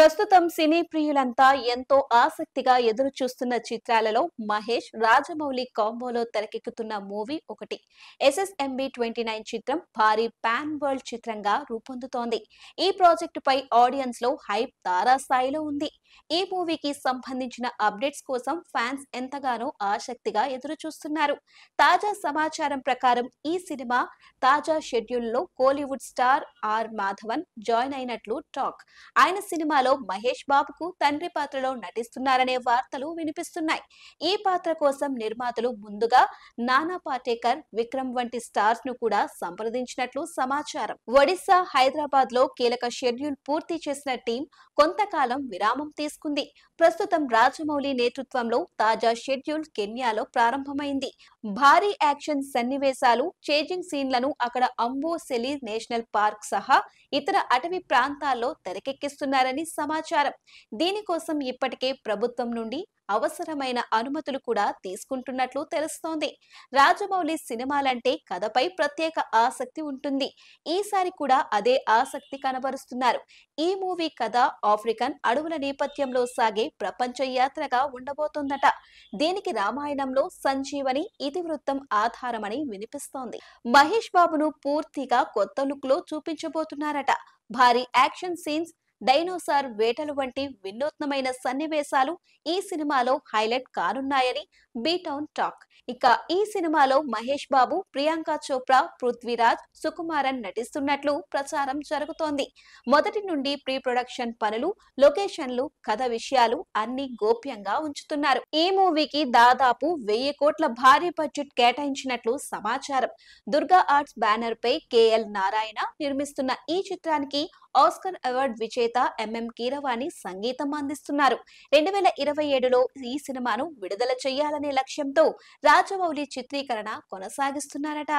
ప్రస్తుతం సినీ ప్రియులంతా ఎంతో ఆసక్తిగా ఎదురు చూస్తున్న చిత్రాలలో మహేష్ రాజమౌళి కాంబోలో తెరకెక్కుతున్న మూవీ ఒకటి. ఎస్ఎస్ఎంబి 29 చిత్రం భారీ పాన్ వరల్డ్ చిత్రంగా రూపొందుతోంది. ఈ ప్రాజెక్టుపై ఆడియన్స్ లో హైప్ తారాస్థాయిలో ఉంది. ఈ మూవీకి సంబంధించిన అప్డేట్స్ కోసం ఫ్యాన్స్ ఎంతగానో ఆసక్తిగా ఎదురు చూస్తున్నారు. తాజా సమాచారం ప్రకారం ఈ సినిమా తాజా షెడ్యూల్లో Kollywood star R Madhavan join అయినట్లు టాక్. ఆయన సినిమాలో మహేష్ బాబుకు తండ్రి పాత్రలో నటిస్తున్నారనే వార్తలు వినిపిస్తున్నాయి. ఈ పాత్ర కోసం నిర్మాతలు ముందుగా నానా పాటేకర్, విక్రమ్ వంటి స్టార్స్ ను కూడా సంప్రదించినట్లు సమాచారం. ఒడిశా, హైదరాబాద్ లో కీలక షెడ్యూల్ పూర్తి చేసిన టీం కొంతకాలం విరామం తీసుకుంది. ప్రస్తుతం రాజమౌళి నేతృత్వంలో తాజా షెడ్యూల్ కెన్యాలో ప్రారంభమైంది. భారీ యాక్షన్ సన్నివేశాలు, చేజింగ్ సీన్లను అక్కడ అంబోసెలి నేషనల్ పార్క్ సహా ఇతర అటవీ ప్రాంతాల్లో తెరకెక్కిస్తున్నారని సమాచారం. దీనికోసం ఇప్పటికే ప్రభుత్వం నుండి అవసరమైన అనుమతులు కూడా తీసుకుంటున్నట్లు తెలుస్తోంది. రాజమౌళి సినిమాలంటే కథపై ప్రత్యేక ఆసక్తి ఉంటుంది. ఈసారి కూడా అదే ఆసక్తి కనబరుస్తున్నారు. ఈ మూవీ కథ ఆఫ్రికన్ అడవుల నేపథ్యంలో సాగే ప్రపంచ యాత్రగా ఉండబోతోందట. దీనికి రామాయణంలో సంజీవని ఇతివృత్తం ఆధారమని వినిపిస్తోంది. మహేష్ బాబును పూర్తిగా కొత్త లుక్ లో చూపించబోతున్నారట. భారీ యాక్షన్ సీన్స్, డైనోసార్ వేటలు వంటి వినూత్నమైన సన్నివేశాలు ఈ సినిమాలో హైలైట్ కానున్నాయని బీటౌన్ టాక్. ఇక ఈ సినిమాలో మహేష్ బాబు, ప్రియాంక చోప్రా, పృథ్వీరాజ్, సుకుమారన్ నటిస్తున్నట్లు ప్రచారం జరుగుతోంది. మొదటి నుండి ప్రీ ప్రొడక్షన్ పనులు, లొకేషన్లు, కథ విషయాలు అన్ని గోప్యంగా ఉంచుతున్నారు. ఈ మూవీకి దాదాపు 1000 కోట్ల భారీ బడ్జెట్ కేటాయించినట్లు సమాచారం. దుర్గా ఆర్ట్స్ బ్యానర్ పై కేఎల్ నారాయణ నిర్మిస్తున్న ఈ చిత్రానికి ఆస్కర్ అవార్డు విజేత ఎంఎం కీరవాణి సంగీతం అందిస్తున్నారు. 2027లో ఈ సినిమాను విడుదల చేయాలనే లక్ష్యంతో రాజమౌళి చిత్రీకరణ కొనసాగిస్తున్నారట.